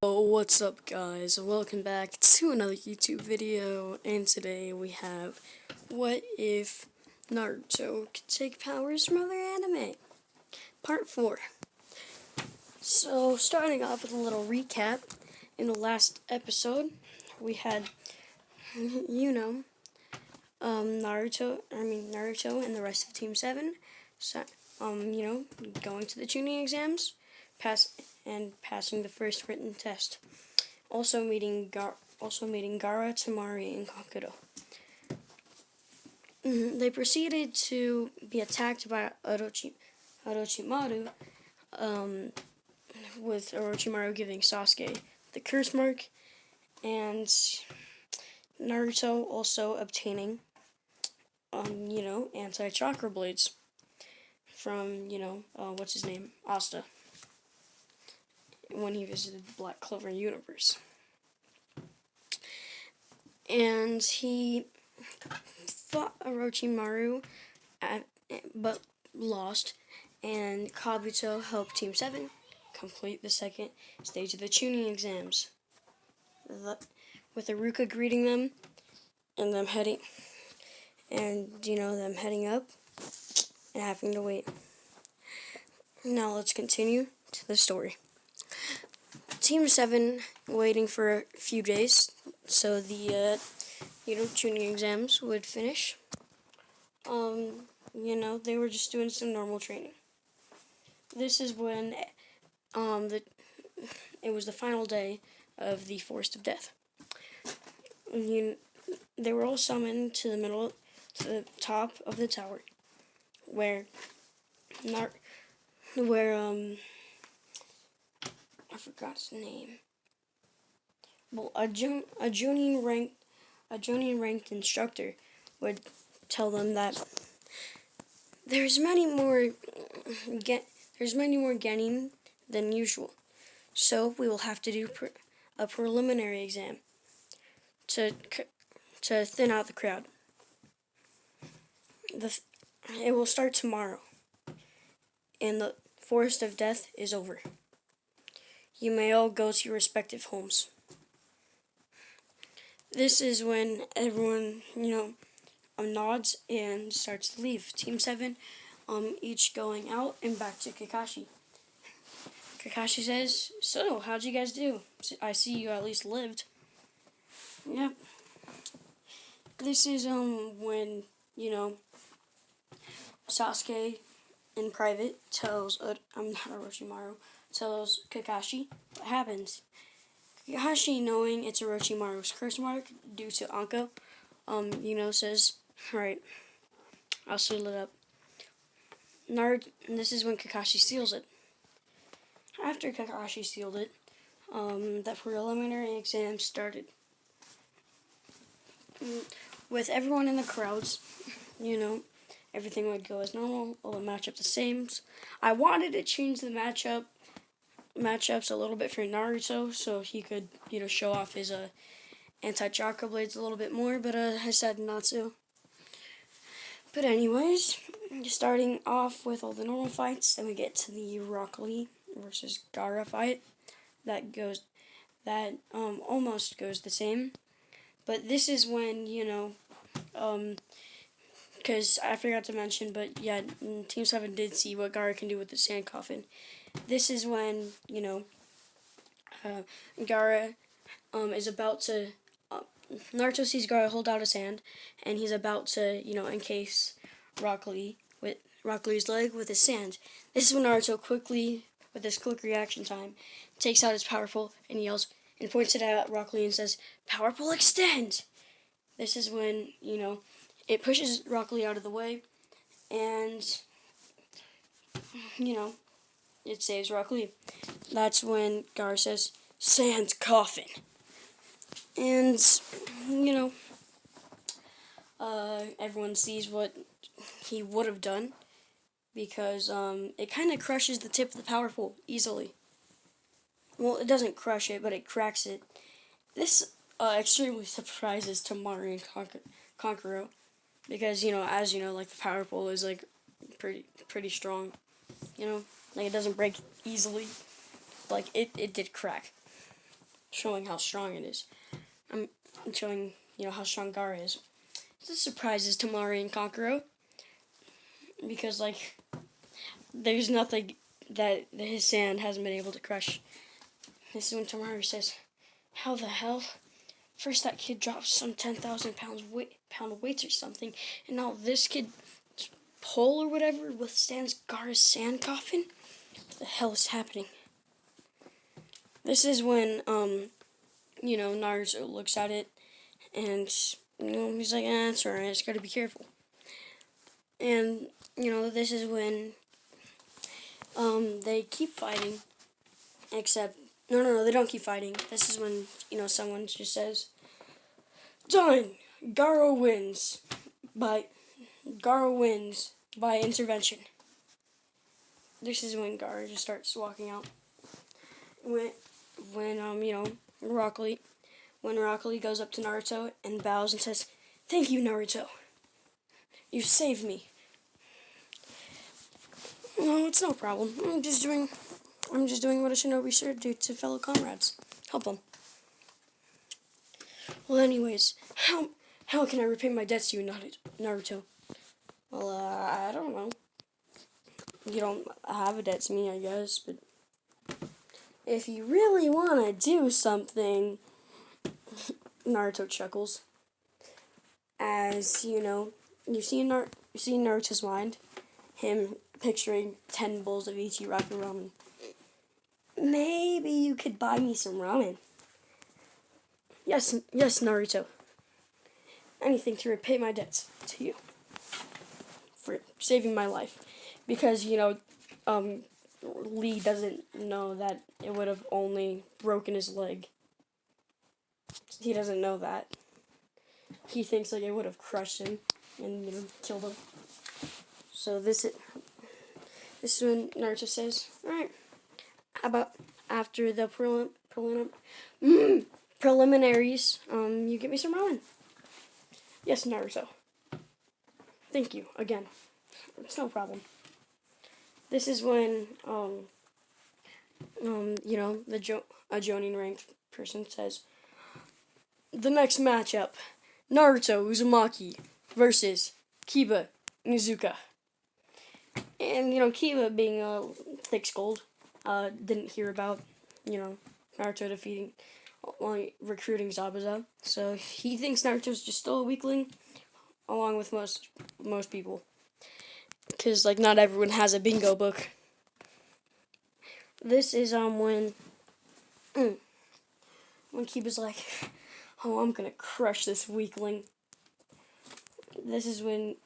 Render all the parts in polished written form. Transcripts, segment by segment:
Oh, what's up guys? Welcome back to another YouTube video, and today we have what if Naruto could take powers from other anime? Part 4. So, starting off with a little recap, in the last episode, we had, you know, Naruto and the rest of Team 7, so, going to the tuning exams, passing the first written test. Also meeting Gara, Tamari, and Kakuto. They proceeded to be attacked by Orochimaru, with Orochimaru giving Sasuke the curse mark, and Naruto also obtaining, anti-chakra blades from, what's his name? Asta, when he visited the Black Clover universe. And he fought Orochimaru, but lost, and Kabuto helped Team 7 complete the second stage of the tuning exams, with Iruka greeting them, and them heading up and having to wait. Now let's continue to the story. Team 7 waiting for a few days so the tuning exams would finish. They were just doing some normal training. This is when it was the final day of the Forest of Death. They were all summoned to the top of the tower, where I forgot his name. Well, a Jonin ranked instructor would tell them that there's many more Genin than usual, so we will have to do a preliminary exam to thin out the crowd. It will start tomorrow, and the Forest of Death is over. You may all go to your respective homes. This is when everyone, nods and starts to leave. Team 7, each going out and back to Kakashi. Kakashi says, "So, how'd you guys do? I see you at least lived." Yep. This is, when, Sasuke in private tells, Orochimaru, tells Kakashi what happens. Kakashi, knowing it's Orochimaru's curse mark due to Anko, says, "Alright, I'll seal it up." This is when Kakashi seals it. After Kakashi sealed it, the preliminary exam started. With everyone in the crowds, everything would go as normal, all the matchups the same. I wanted to change the matchups a little bit for Naruto so he could, show off his anti-chakra blades a little bit more, but I decided not to. But anyways, starting off with all the normal fights, then we get to the Rock Lee versus Gaara fight. That almost goes the same. But this is when, because I forgot to mention, but yeah, Team 7 did see what Gaara can do with the sand coffin. This is when, Gaara is about to, Naruto sees Gaara hold out his hand, and he's about to, encase Rock Lee's leg with his sand. This is when Naruto quickly, with his quick reaction time, takes out his powerful and yells and points it at Rock Lee and says, "Powerful extend!" This is when, it pushes Rock Lee out of the way, and, it saves Rock Lee. That's when Gaara says, "Sand coffin." And, everyone sees what he would have done, because it kind of crushes the tip of the power pole easily. Well, it doesn't crush it, but it cracks it. This extremely surprises Tamari and Kankuro, because, as you know, like, the power pole is, like, pretty strong, like, it doesn't break easily. Like, it did crack. showing how strong it is. I'm showing, how strong Gaara is. This surprises Tamari and Kankuro because, like, there's nothing that his sand hasn't been able to crush. This is when Tamari says, "How the hell? First that kid drops some 10,000 pound weights or something, and now this kid, pole or whatever, withstands Gaara's sand coffin? What the hell is happening?" This is when, Naruto looks at it, and, he's like, it's alright, I just gotta be careful. And, this is when, they keep fighting, except, no, they don't keep fighting. This is when, someone just says, "Done! Gaara wins by intervention." This is when Gaara just starts walking out. Rock Lee goes up to Naruto and bows and says, "Thank you, Naruto. You saved me." No, it's no problem. I'm just doing what a shinobi should do to fellow comrades. Help them. Well, anyways, how can I repay my debts to you, Naruto? Well, I don't know. You don't have a debt to me, I guess, but if you really want to do something, Naruto chuckles. As, you see Naruto's mind, him picturing 10 bowls of Ichiraku ramen. Maybe you could buy me some ramen. Yes, Naruto. Anything to repay my debts to you. For saving my life. Because, Lee doesn't know that it would have only broken his leg. He doesn't know that. He thinks like it would have crushed him and, killed him. So this is when Naruto says, "Alright, how about after the preliminaries, you get me some ramen?" Yes, Naruto. Thank you, again. It's no problem. This is when, a Jonin ranked person says, "The next matchup, Naruto Uzumaki versus Kiba Nizuka." And, Kiba, being a thick-skulled, didn't hear about, Naruto defeating, recruiting Zabuza. So he thinks Naruto's just still a weakling, along with most people. Because, not everyone has a bingo book. This is, when Kiba's like, "Oh, I'm gonna crush this weakling." This is when,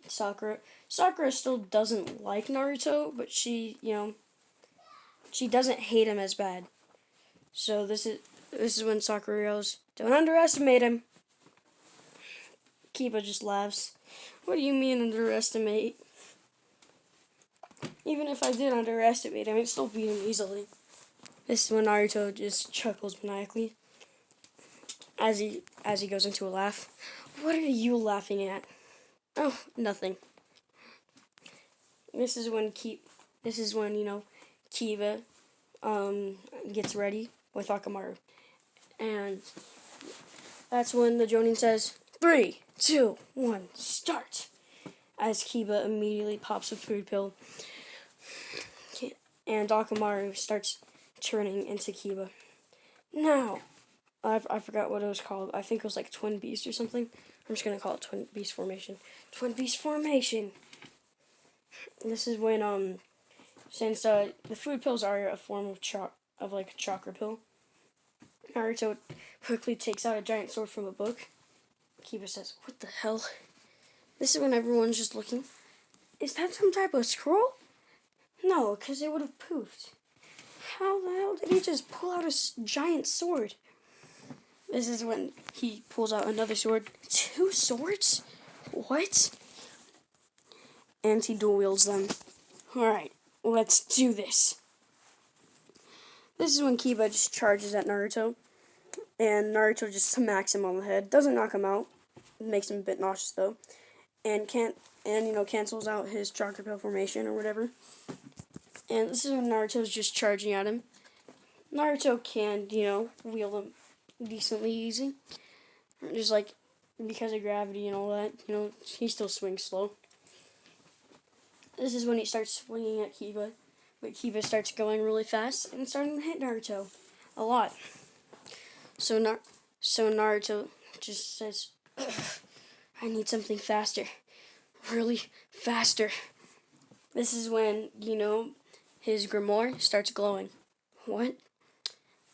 Sakura still doesn't like Naruto, but she doesn't hate him as bad. So this is when Sakura yells, "Don't underestimate him." Kiba just laughs. "What do you mean underestimate? Even if I did underestimate him, I'd still beat him easily." This is when Naruto just chuckles maniacally as he goes into a laugh. "What are you laughing at?" "Oh, nothing." This is when Kiba gets ready with Akamaru. And that's when the Jonin says, 3, 2, 1, start. As Kiba immediately pops a food pill. And Akamaru starts turning into Kiba. Now, I forgot what it was called. I think it was like Twin Beast or something. I'm just going to call it Twin Beast Formation. Twin Beast Formation! This is when, since the food pills are a form of a chakra pill, Naruto quickly takes out a giant sword from a book. Kiba says, "What the hell?" This is when everyone's just looking. Is that some type of scroll? No, because it would have poofed. How the hell did he just pull out a giant sword? This is when he pulls out another sword. 2 swords? What? And he dual wields them. Alright, let's do this. This is when Kiba just charges at Naruto. And Naruto just smacks him on the head. Doesn't knock him out. Makes him a bit nauseous though. And cancels out his chakra pill formation or whatever. And this is when Naruto's just charging at him. Naruto can, wield them decently easy. Just like because of gravity and all that, he still swings slow. This is when he starts swinging at Kiba, but Kiba starts going really fast and starting to hit Naruto a lot. So Naruto just says, I need something faster. Really faster. This is when, his grimoire starts glowing. What?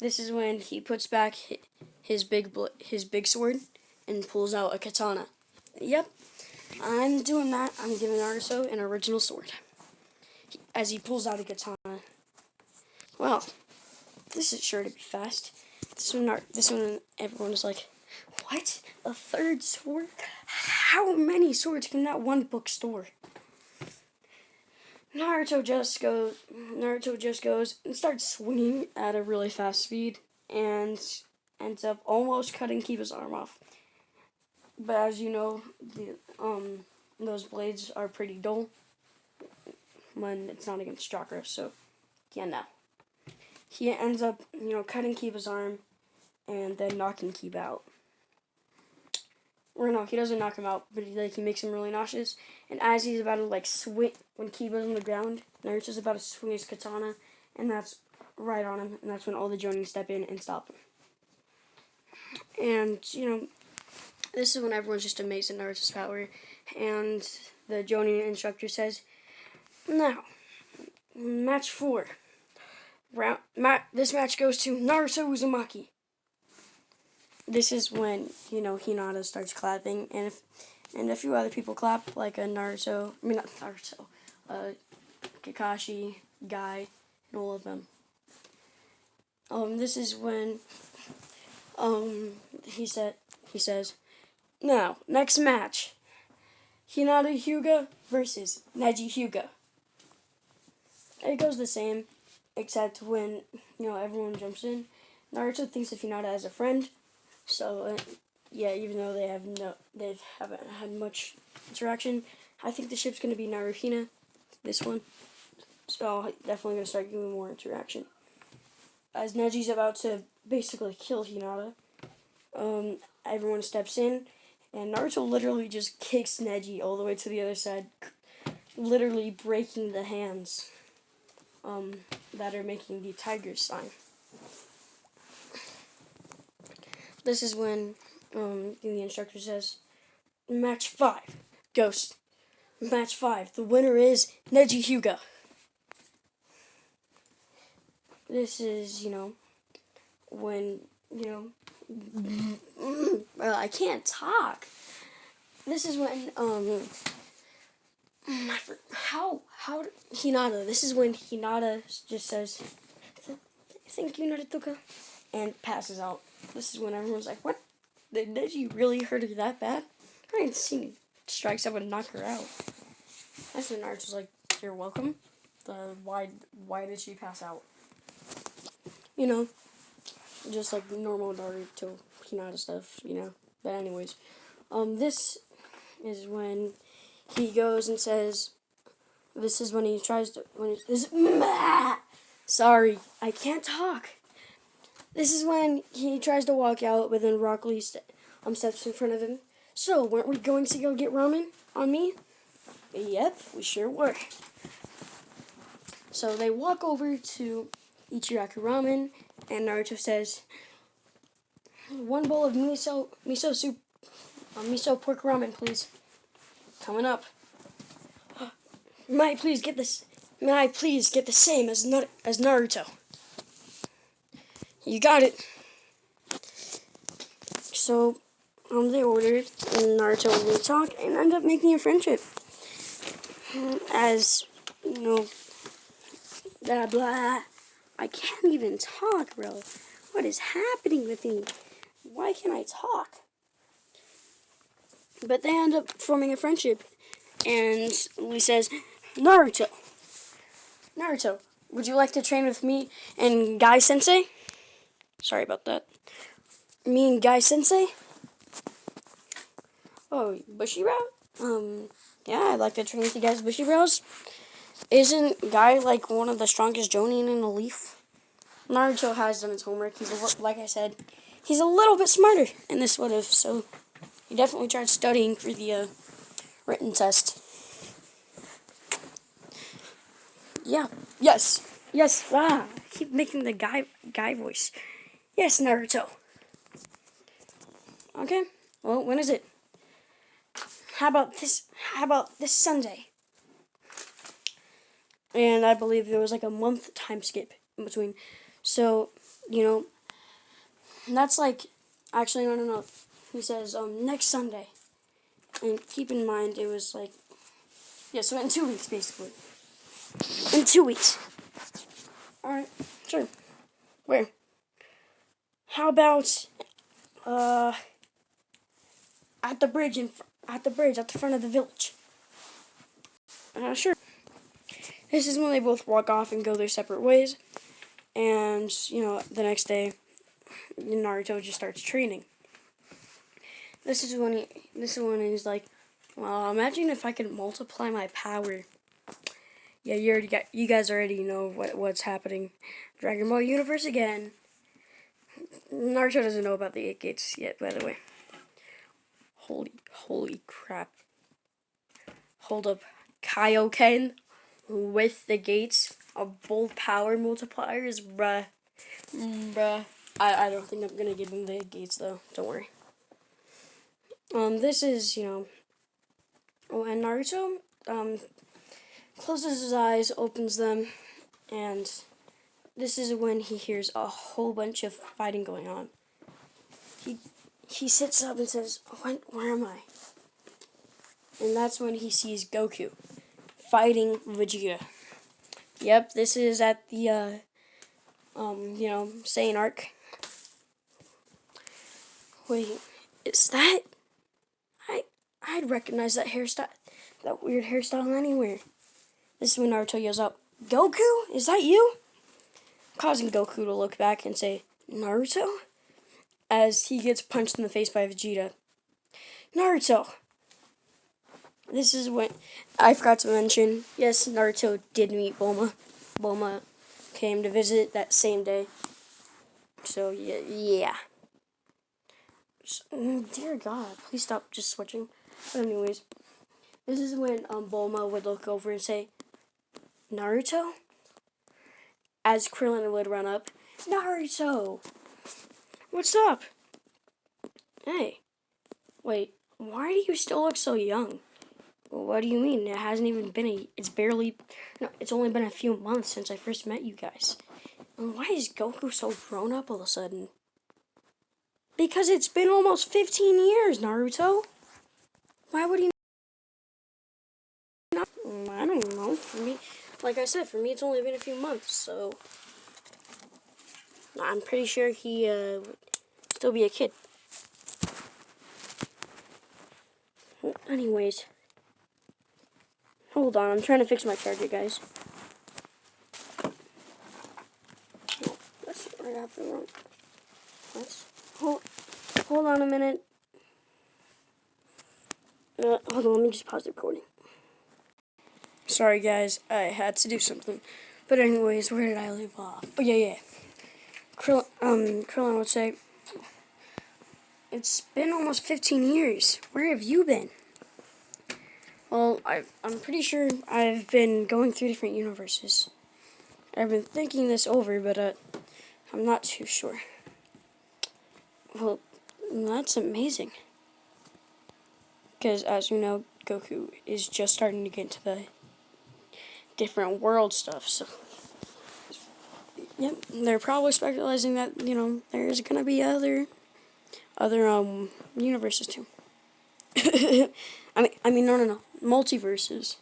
This is when he puts back his big sword and pulls out a katana. Yep, I'm doing that. I'm giving Naruto an original sword. As he pulls out a katana. Well, this is sure to be fast. This one, everyone is like, what? A third sword? How many swords can that one book store? Naruto just goes and starts swinging at a really fast speed and ends up almost cutting Kiba's arm off. But as you know, those blades are pretty dull when it's not against chakra, so yeah, no. He ends up, cutting Kiba's arm and then knocking Kiba out. Or no, he doesn't knock him out, but he makes him really nauseous. And as he's about to swing, when Kiba's on the ground, Naruto's about to swing his katana, and that's right on him, and that's when all the Jonin step in and stop him. And this is when everyone's just amazed at Naruto's power, and the Jonin instructor says, "Now, match 4. This match goes to Naruto Uzumaki." This is when, Hinata starts clapping, and a few other people clap, like Kakashi, Guy, and all of them. This is when, he says, now, next match, Hinata Hyuga versus Neji Hyuga. It goes the same, except when, everyone jumps in. Naruto thinks of Hinata as a friend. So, even though they haven't had much interaction, I think the ship's going to be Naruhina, this one. So, definitely going to start giving more interaction. As Neji's about to basically kill Hinata, everyone steps in, and Naruto literally just kicks Neji all the way to the other side, literally breaking the hands that are making the tiger sign. This is when the instructor says, match 5, Ghost. Match 5. The winner is Neji Hyuga. This is, when, well, I can't talk. This is when, Hinata. This is when Hinata just says, thank you, Naruto, and passes out. This is when everyone's like, what? Did Neji really hurt her that bad? I didn't see any strikes that would knock her out. That's when Naruto's like, you're welcome. Why did she pass out? Just like normal Naruto Hinata stuff, But anyways, this is when he goes and says, this is when he tries to, sorry, I can't talk. This is when he tries to walk out, but then Rock Lee steps in front of him. So, weren't we going to go get ramen on me? Yep, we sure were. So they walk over to Ichiraku Ramen, and Naruto says, 1 bowl of miso soup, miso pork ramen, please. Coming up. May I please get the same as Naruto? You got it. So, they ordered, and Naruto and they talk, and end up making a friendship. As, blah, blah. I can't even talk, bro. What is happening with me? Why can't I talk? But they end up forming a friendship, and Lee says, Naruto, would you like to train with me and Guy Sensei? Sorry about that. Me and Guy Sensei? Oh, Bushiroad? Yeah, I'd like to train with you guys, Bushiroads. Isn't Guy like one of the strongest Jonin in the Leaf? Naruto has done his homework. Like I said, he's a little bit smarter in this what if, so he definitely tried studying for the written test. Yeah. Yes. Yes. Ah, I keep making the guy voice. Yes, Naruto. Okay. Well, when is it? How about this? How about this Sunday? And I believe there was like a month time skip in between. So, you know, that's like, actually, no. He says, next Sunday. And keep in mind, it was like, yeah, so in 2 weeks, basically. In 2 weeks. Alright, sure. Where? How about, at the bridge, at the front of the village? Sure. This is when they both walk off and go their separate ways. And, the next day, Naruto just starts training. This is when he's like, well, imagine if I could multiply my power. Yeah, you guys already know what's happening. Dragon Ball Universe again. Naruto doesn't know about the 8 gates yet, by the way. Holy crap. Hold up. Kaioken with the gates of both power multipliers, bruh. I don't think I'm gonna give him the gates though. Don't worry. This is, when Naruto, closes his eyes, opens them, and this is when he hears a whole bunch of fighting going on. He sits up and says, where am I? And that's when he sees Goku fighting Vegeta. Yep, this is at the, Saiyan arc. Wait, is that? I'd recognize that hairstyle, that weird hairstyle anywhere. This is when Naruto yells out, Goku, is that you? Causing Goku to look back and say, Naruto? As he gets punched in the face by Vegeta. Naruto! This is when, I forgot to mention, yes, Naruto did meet Bulma. Bulma came to visit that same day. So, yeah. Dear God, please stop just switching. But anyways, this is when Bulma would look over and say, Naruto? As Krillin would run up, Naruto! What's up? Hey, wait, why do you still look so young? Well, what do you mean? It hasn't even been it's only been a few months since I first met you guys. And why is Goku so grown up all of a sudden? Because it's been almost 15 years, Naruto. Why would he not? I don't know. For me, like I said, it's only been a few months, so I'm pretty sure he would still be a kid. Well, anyways, hold on. I'm trying to fix my charger, guys. Oh, that's right after wrong. Hold on a minute. Hold on, let me just pause the recording. Sorry, guys, I had to do something. But anyways, where did I leave off? Oh, yeah. Krillin would say, it's been almost 15 years. Where have you been? Well, I'm pretty sure I've been going through different universes. I've been thinking this over, but I'm not too sure. Well, that's amazing. Because, as you know, Goku is just starting to get into the different world stuff, so... Yep, they're probably speculating that, there's gonna be other universes too. I mean, no, multiverses.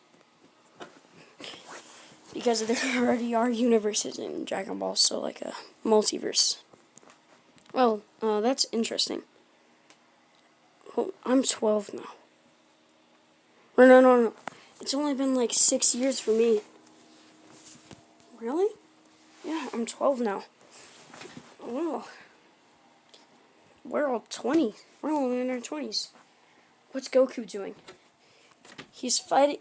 Because there already are universes in Dragon Ball, so like a multiverse. Well, that's interesting. Well, I'm 12 now. No. It's only been like 6 years for me. Really? Yeah, I'm 12 now. Wow. We're all 20. We're all in our 20s. What's Goku doing? He's fighting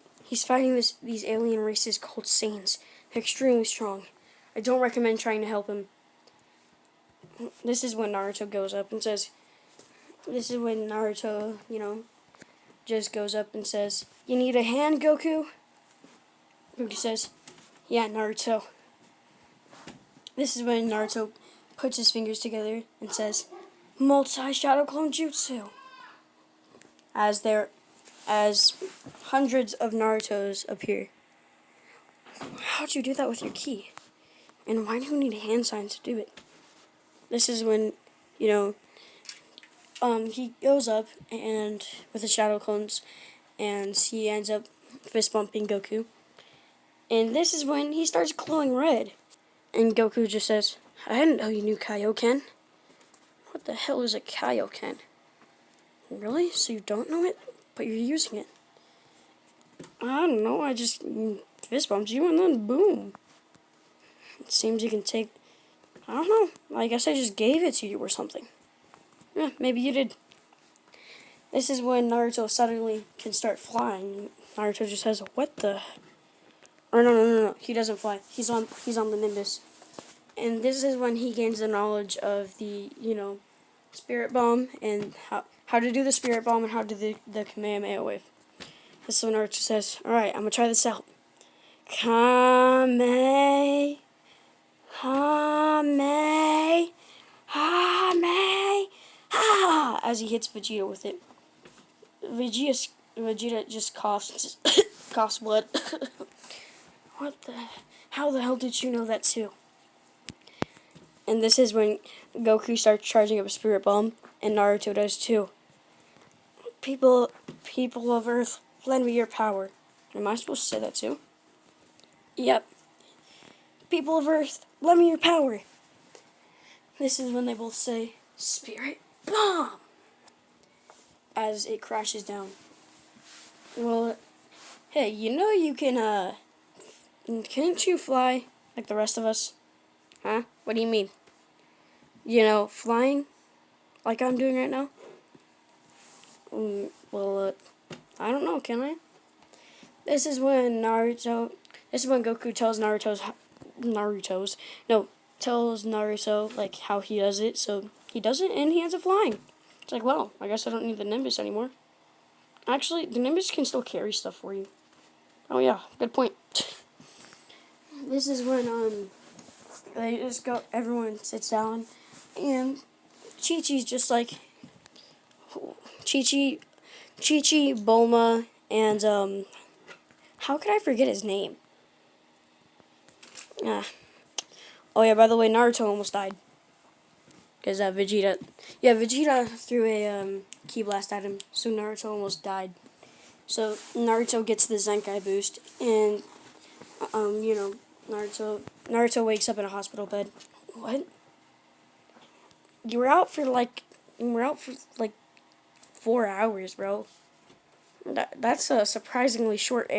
these alien races called Saiyans. They're extremely strong. I don't recommend trying to help him. this is when Naruto goes up and says, this is when Naruto, just goes up and says, "You need a hand, Goku?" Goku says, "Yeah, Naruto." This is when Naruto puts his fingers together and says, "Multi-shadow clone jutsu." As hundreds of Narutos appear. How'd you do that with your ki? And why do you need hand signs to do it? This is when, he goes up and with the shadow clones, and he ends up fist bumping Goku. And this is when he starts glowing red. And Goku just says, "I didn't know you knew Kaioken." What the hell is a Kaioken? Really? So you don't know it? But you're using it. I don't know, I just fist bumped you and then boom. It seems you can take... I don't know, I guess I just gave it to you or something. Yeah, maybe you did. This is when Naruto suddenly can start flying. Naruto just says, "What the..." Or no, he doesn't fly. He's on the Nimbus. And this is when he gains the knowledge of the, Spirit Bomb and how to do the Spirit Bomb and how to do the Kamehameha Wave. This is when Naruto says, "Alright, I'm gonna try this out. Kame, Hame, Hame, ha!" As he hits Vegeta with it. Vegeta just coughs, coughs blood. How the hell did you know that too? And this is when Goku starts charging up a Spirit Bomb, and Naruto does too. People of Earth, lend me your power. Am I supposed to say that too? Yep. People of Earth, lend me your power. This is when they both say, "Spirit Bomb!" as it crashes down. Well, hey, you can, can't you fly like the rest of us? Huh? What do you mean? Flying like I'm doing right now? Well, I don't know, can I? This is when Goku tells tells Naruto, like, how he does it, so he does it, and he ends up flying. It's like, well, I guess I don't need the Nimbus anymore. Actually, the Nimbus can still carry stuff for you. Oh yeah, good point. This is when, everyone sits down, and Chi-Chi's just like, Chi-Chi, Bulma, and, how could I forget his name? Oh yeah, by the way, Naruto almost died. Because Vegeta threw a ki blast at him, so Naruto almost died. So Naruto gets the Zenkai boost, and Naruto wakes up in a hospital bed. What? You were out for like 4 hours, bro. That's a surprisingly short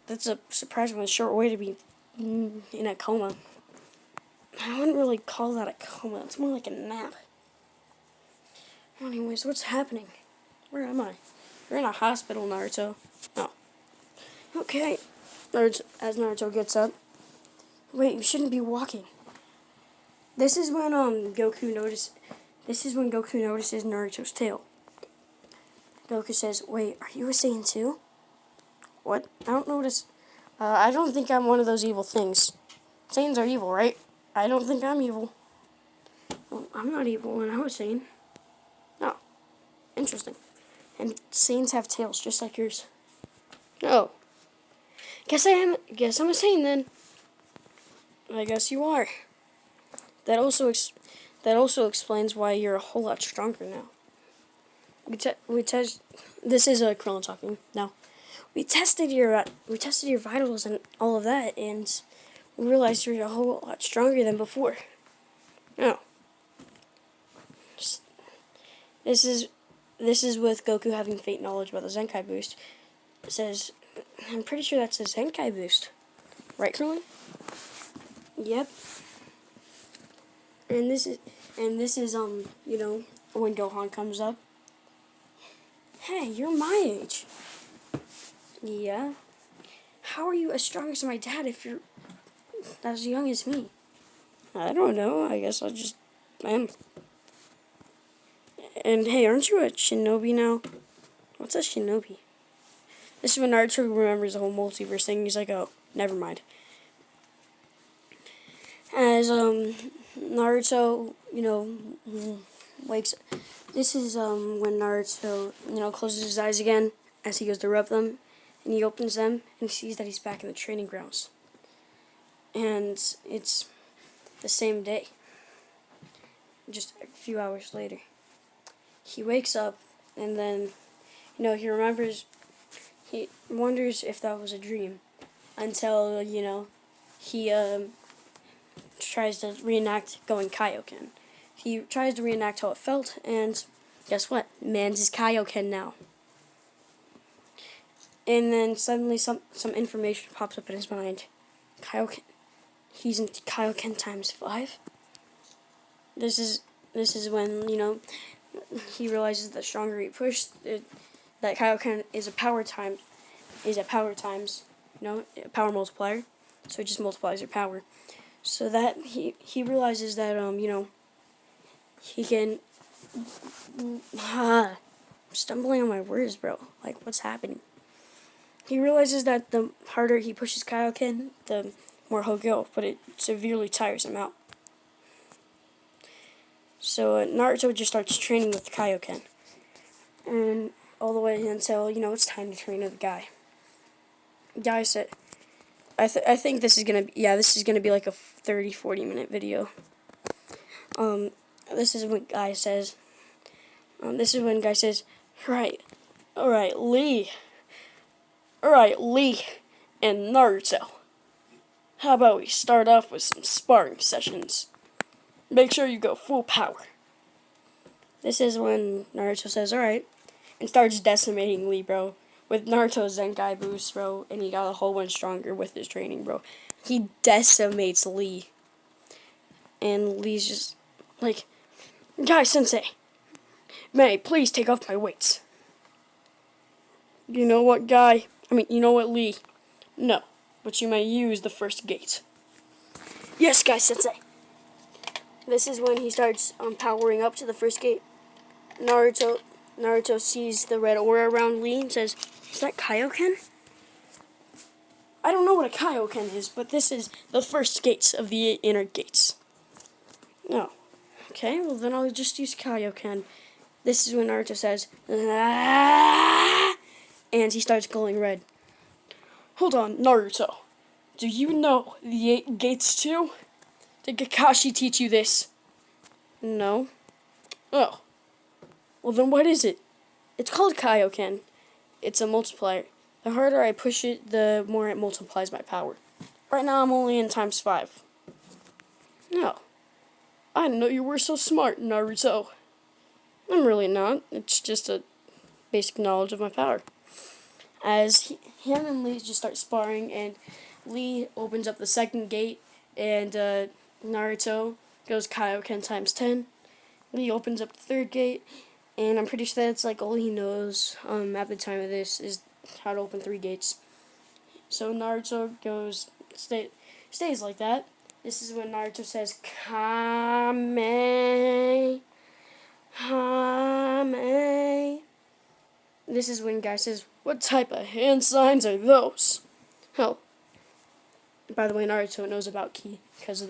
That's a surprisingly short way to be in a coma. I wouldn't really call that a coma. It's more like a nap. Anyways, what's happening? Where am I? You're in a hospital, Naruto. Oh. Okay. As Naruto gets up. Wait, you shouldn't be walking. This is when Goku notices Naruto's tail. Goku says, "Wait, are you a Saiyan too?" What? I don't notice. I don't think I'm one of those evil things. Saiyans are evil, right? I don't think I'm evil. Well, I'm not evil, and I was Saiyan. Oh, interesting. And Saiyans have tails just like yours. Oh, guess I'm a Saiyan then. I guess you are. That also explains why you're a whole lot stronger now. This is Krillin talking now. We tested your vitals and all of that, and we realized you're a whole lot stronger than before. Oh. This is with Goku having faint knowledge about the Zenkai boost. It says, I'm pretty sure that's a Zenkai boost. Right, Krillin? Yep. And this is when Gohan comes up. Hey, you're my age. Yeah. How are you as strong as my dad if you're as young as me? I don't know. I guess I just I am. And hey, aren't you a shinobi now? What's a shinobi? This is when Naruto remembers the whole multiverse thing. He's like, oh, never mind. As Naruto, wakes. This is when Naruto, closes his eyes again as he goes to rub them, and he opens them and he sees that he's back in the training grounds. And it's the same day. Just a few hours later, he wakes up, and then, he remembers. He wonders if that was a dream, until he tries to reenact going Kaioken. He tries to reenact how it felt, and guess what? Man's his Kaioken now. And then suddenly some information pops up in his mind. Kaioken. He's in Kaioken times 5. This is when he realizes that stronger he pushed that Kaioken is a power times, a power multiplier. So it just multiplies your power. So that he realizes that he can. I'm stumbling on my words, bro. Like, what's happening? He realizes that the harder he pushes Kaioken, the more he'll go, but it severely tires him out. So Naruto just starts training with Kaioken, and all the way until it's time to train with the guy. Guy said, I think this is gonna be like a 30-40 minute video. This is when guy says. All right, Lee, and Naruto. How about we start off with some sparring sessions? Make sure you go full power. This is when Naruto says, alright, and starts decimating Lee, bro. With Naruto's Zenkai boost, bro, and he got a whole bunch stronger with his training, bro. He decimates Lee. And Lee's just like, Guy Sensei, may I please take off my weights? You know what, Lee? No, but you may use the first gate. Yes, Guy Sensei. This is when he starts powering up to the first gate. Naruto sees the red aura around Lee and says, is that Kaioken? I don't know what a Kaioken is, but this is the first gates of the 8 inner gates. Oh, okay, well then I'll just use Kaioken. This is when Naruto says, ah! And he starts glowing red. Hold on, Naruto. Do you know the 8 gates too? Did Kakashi teach you this? No. Oh. Well then what is it? It's called Kaioken. It's a multiplier. The harder I push it, the more it multiplies my power. Right now I'm only in times 5. No. I didn't know you were so smart, Naruto. I'm really not. It's just a basic knowledge of my power. As him and Lee just start sparring, and Lee opens up the second gate, and Naruto goes Kaioken times 10. Lee opens up the third gate, and I'm pretty sure that's like all he knows at the time of this is how to open 3 gates. So Naruto stays like that. This is when Naruto says Kame. This is when guy says, what type of hand signs are those? Oh, by the way, Naruto knows about ki because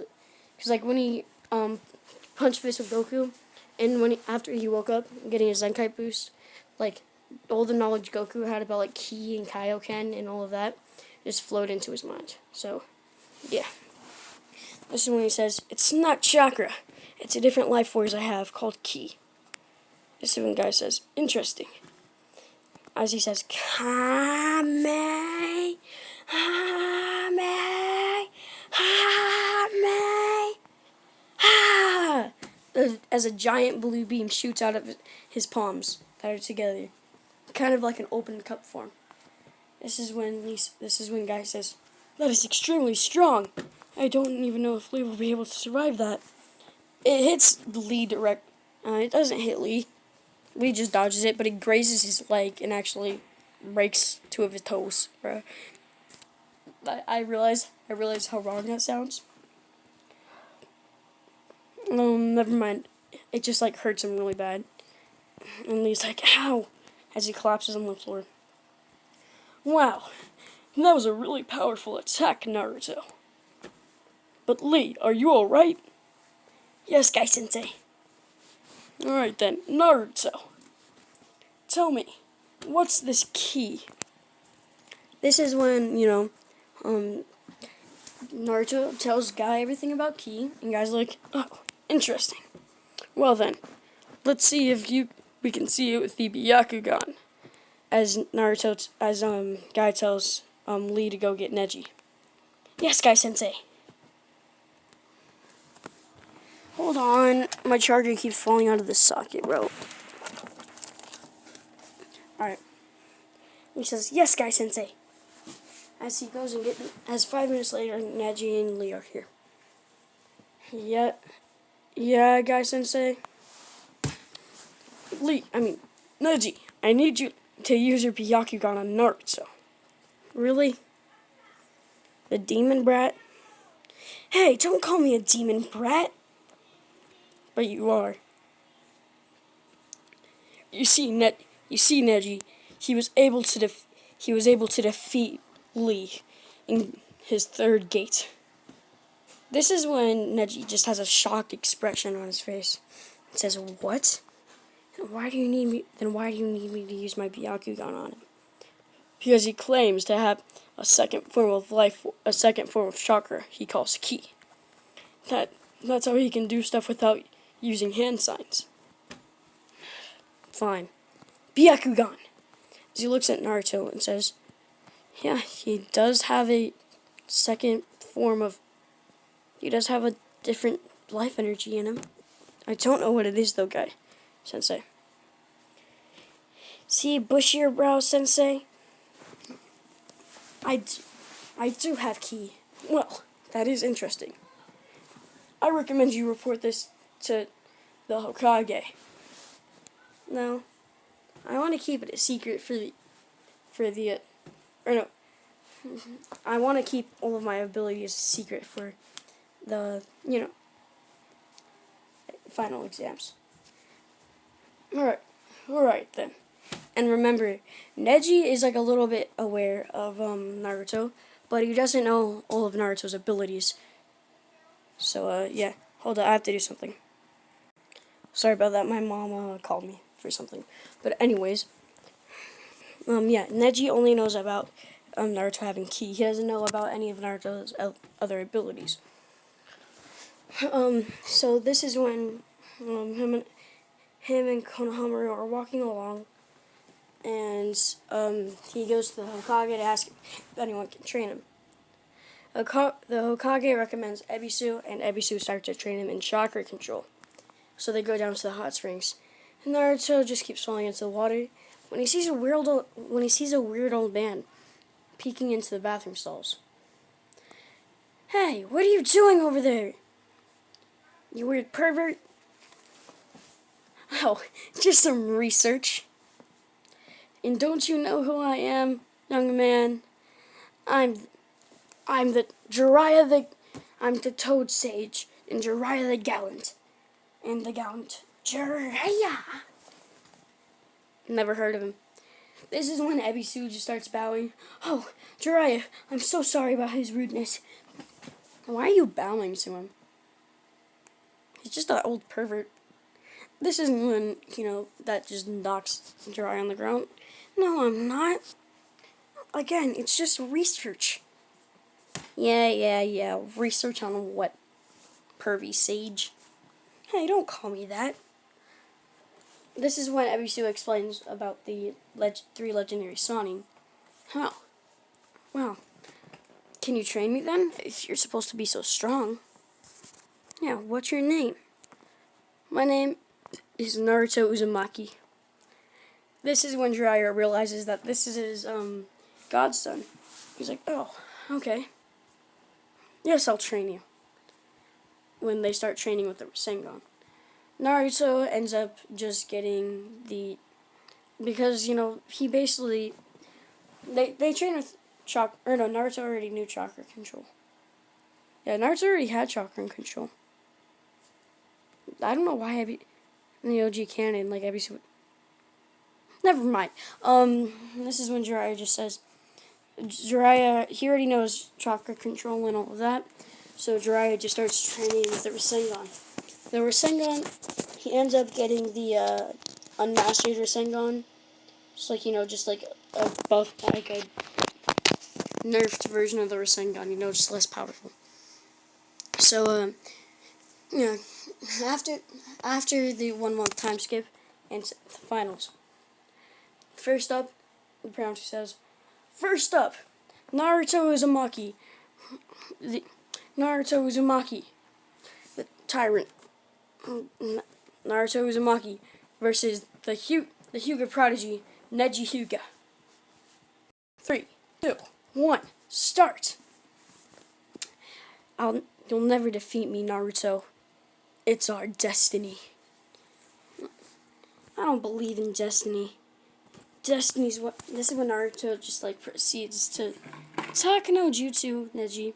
like when he punched fist with Goku, and after he woke up getting his Zenkai boost, like all the knowledge Goku had about like ki and Kaioken and all of that just flowed into his mind. So, yeah. This is when he says, it's not chakra. It's a different life force I have called ki. This is when guy says, interesting. As he says, Kame, Hame, Hame, Ha! As a giant blue beam shoots out of his palms that are together, kind of like an open cup form. This is when guy says, that is extremely strong. I don't even know if Lee will be able to survive that. It hits Lee direct. It doesn't hit Lee. Lee just dodges it, but it grazes his leg and actually breaks 2 of his toes, bro. I realize how wrong that sounds. Never mind. It just like hurts him really bad. And he's like, ow, as he collapses on the floor. Wow, that was a really powerful attack, Naruto. But Lee, are you alright? Yes, Guy-sensei. Alright then, Naruto. Tell me, what's this key? This is when, Naruto tells Guy everything about Ki, and Guy's like, oh, interesting. Well then, let's see if we can see it with the Byakugan. As Guy tells Lee to go get Neji. Yes, Guy-sensei. Hold on, my charger keeps falling out of the socket, bro. Alright. He says, yes, Guy-sensei. As he goes and as 5 minutes later, Neji and Lee are here. Yeah, Guy-sensei. Neji, I need you to use your Byakugan on Naruto. Really? The demon brat? Hey, don't call me a demon brat. But you are. You see, Neji, he was able to defeat Lee in his third gate. This is when Neji just has a shocked expression on his face. He says, "What? Why do you need me? Then why do you need me to use my Byakugan on him?" Because he claims to have a second form of life, a second form of chakra he calls Ki. That's how he can do stuff without using hand signs. Fine. Byakugan. As he looks at Naruto and says, yeah, he does have a second form of... He does have a different life energy in him. I don't know what it is, though, Guy-sensei. See, bushier brow, Sensei? I do have Ki. Well, that is interesting. I recommend you report this to the Hokage. No, I want to keep it a secret I want to keep all of my abilities a secret for the, final exams. Alright then. And remember, Neji is like a little bit aware of Naruto, but he doesn't know all of Naruto's abilities. So, yeah. Hold on, I have to do something. Sorry about that, my mom called me for something. But anyways, Neji only knows about Naruto having Ki. He doesn't know about any of Naruto's other abilities. So this is when him and Konohamaru are walking along, and he goes to the Hokage to ask if anyone can train him. The Hokage recommends Ebisu, and Ebisu starts to train him in chakra control. So they go down to the hot springs, and Naruto just keeps falling into the water when he sees a weird old man peeking into the bathroom stalls. Hey, what are you doing over there? You weird pervert. Oh, just some research. And don't you know who I am, young man? I'm the Toad Sage, and Jiraiya the Gallant. And the Gallant Jiraiya. Never heard of him. This is when Ebisu just starts bowing. Oh, Jiraiya, I'm so sorry about his rudeness. Why are you bowing to him? He's just an old pervert. This is when, that just knocks Jiraiya on the ground. No, I'm not. Again, it's just research. Yeah. Research on what? Pervy sage? Hey, don't call me that. This is when Ebisu explains about the 3 legendary Sannin. How? Well, can you train me then, if you're supposed to be so strong? Yeah, what's your name? My name is Naruto Uzumaki. This is when Jiraiya realizes that this is his godson. He's like, oh, okay. Yes, I'll train you. When they start training with the Rasengan. Naruto ends up just getting because, he basically, they train with Naruto already knew chakra control. Yeah, Naruto already had chakra control. I don't know why in the OG canon, like every. Never mind. This is when Jiraiya just says, Jiraiya, he already knows chakra control and all of that, so Jiraiya just starts training with the Rasengan. The Rasengan, he ends up getting the unmastered Rasengan, just like a buff, like a nerfed version of the Rasengan, just less powerful. So, yeah, after the 1 month time skip and the finals, first up, the pronouncer says, first up, Naruto Uzumaki. Naruto Uzumaki, the tyrant. Naruto Uzumaki versus the Hyuga prodigy, Neji Hyuga. 3, 2, 1, start! You'll never defeat me, Naruto. It's our destiny. I don't believe in destiny. This is when Naruto just proceeds to Takano Jutsu Neji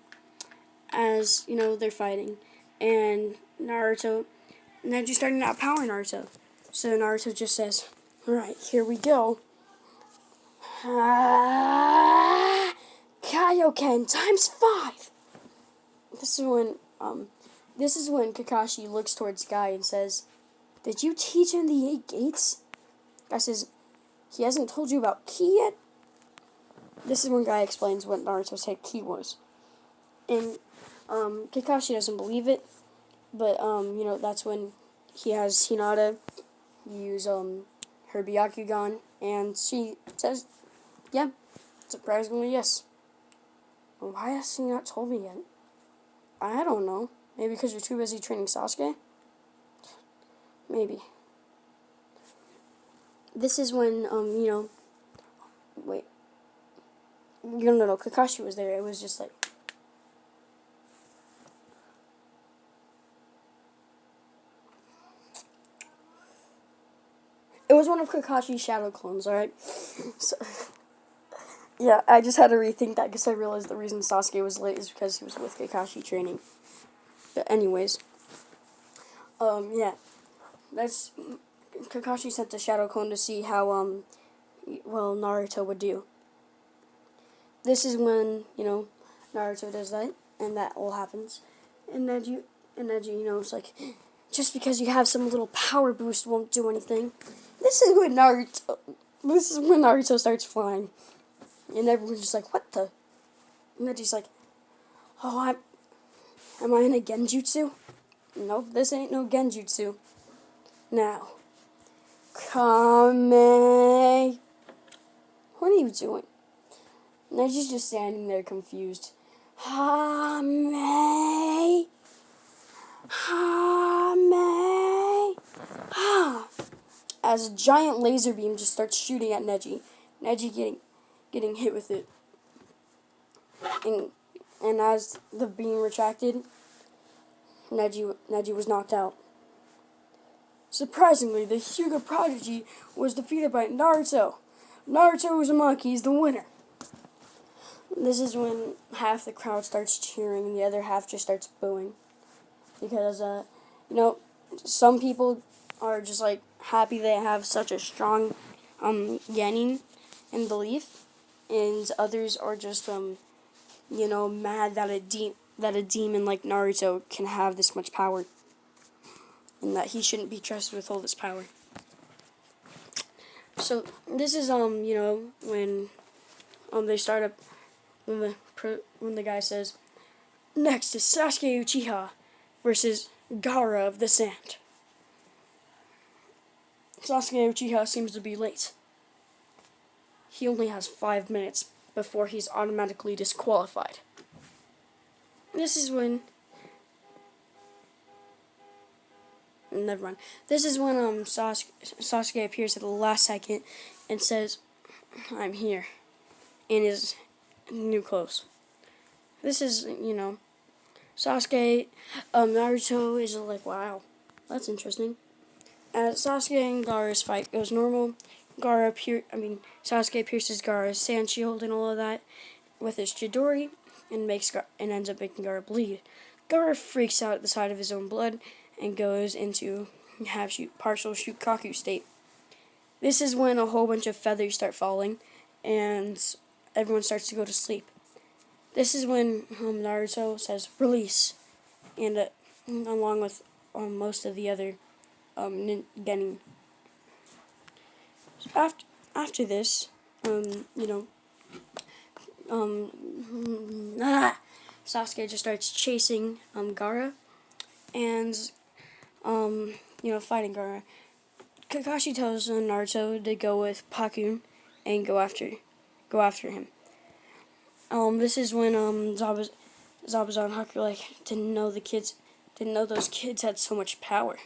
as, they're fighting. And Neji starting to outpower Naruto. So Naruto just says, alright, here we go. Kaioken times 5. This is when Kakashi looks towards Guy and says, did you teach him the 8 gates? Guy says, he hasn't told you about ki yet? This is when Guy explains what Naruto said ki was. And Kakashi doesn't believe it, but that's when he has Hinata use her Byakugan, and she says, yeah, surprisingly yes. Why has he not told me yet? I don't know. Maybe because you're too busy training Sasuke? Maybe. This is when, wait. No, Kakashi was there. It was just like, it was one of Kakashi's shadow clones, alright? So, yeah, I just had to rethink that because I realized the reason Sasuke was late is because he was with Kakashi training. But anyways, yeah, that's Kakashi sent the shadow clone to see how well Naruto would do. This is when Naruto does that, and that all happens, and Neji, it's like, just because you have some little power boost won't do anything. This is when Naruto starts flying. And everyone's just like, what the? And Neji's like, oh, am I in a genjutsu? Nope, this ain't no genjutsu. Now, Kame. What are you doing? Neji's just standing there confused. Hame. As a giant laser beam just starts shooting at Neji. Neji getting hit with it. And as the beam retracted, Neji was knocked out. Surprisingly, the Hyuga prodigy was defeated by Naruto. Naruto Uzumaki is the winner. This is when half the crowd starts cheering and the other half just starts booing. Because, some people are just, happy they have such a strong, Genin and belief. And others are just, mad that a demon like Naruto can have this much power. And that he shouldn't be trusted with all this power. So, this is, when, they start up, when the guy says, next is Sasuke Uchiha versus Gaara of the Sand. Sasuke Uchiha seems to be late. He only has 5 minutes before he's automatically disqualified. This is when... Never mind. This is when Sasuke appears at the last second and says, I'm here, in his new clothes. This is, Sasuke, Naruto is like, wow, that's interesting. As Sasuke and Gaara's fight goes normal, Sasuke pierces Gaara's sand shield and all of that with his Chidori and ends up making Gaara bleed. Gaara freaks out at the sight of his own blood and goes into partial Shukaku state. This is when a whole bunch of feathers start falling, and everyone starts to go to sleep. This is when Naruto says release, and along with most of the other Genin. So after this, Sasuke just starts chasing Gaara, and fighting Gaara. Kakashi tells Naruto to go with Pakun and go after him. This is when Zabuza and Haku didn't know those kids had so much power.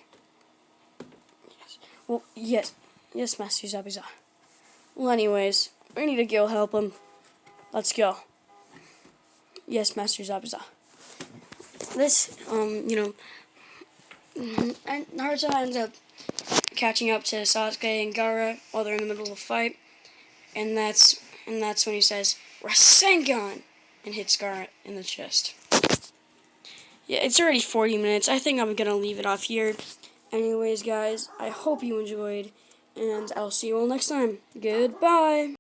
Yes. Well, yes, Master Zabuza. Well, anyways, we need to go help him. Let's go. Yes, Master Zabuza. This, and Naruto ends up catching up to Sasuke and Gaara while they're in the middle of a fight, and that's when he says Rasengan and hits Gaara in the chest. Yeah, it's already 40 minutes. I think I'm gonna leave it off here. Anyways, guys, I hope you enjoyed, and I'll see you all next time. Goodbye.